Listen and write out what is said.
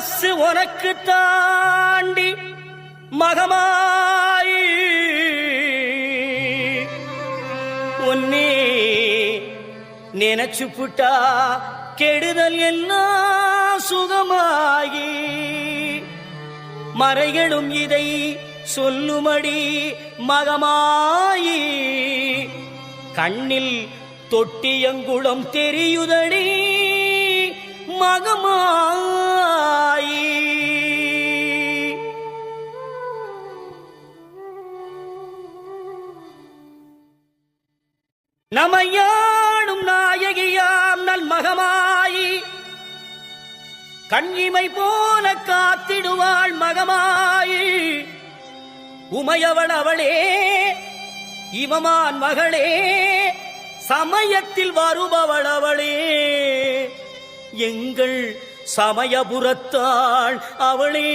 மனசு உனக்கு தாண்டி மகமாயி உன்னே நினைச்சு புட்டா கெடுதல் எல்லாம் சுகமாகி மறைகளும் இதை சொல்லுமடி மகமாயி கண்ணில் தொட்டியங்குளம் தெரியுதடி மகமாயி நமையாடும் நாயகியாம் நல் மகமாயி கண்ணிமை போல காத்திடுவாள் மகமாயி உமையவள் அவளே இவமான் மகளே சமயத்தில் வருபவள் அவளே எங்கள் சமயபுரத்தாள் அவளே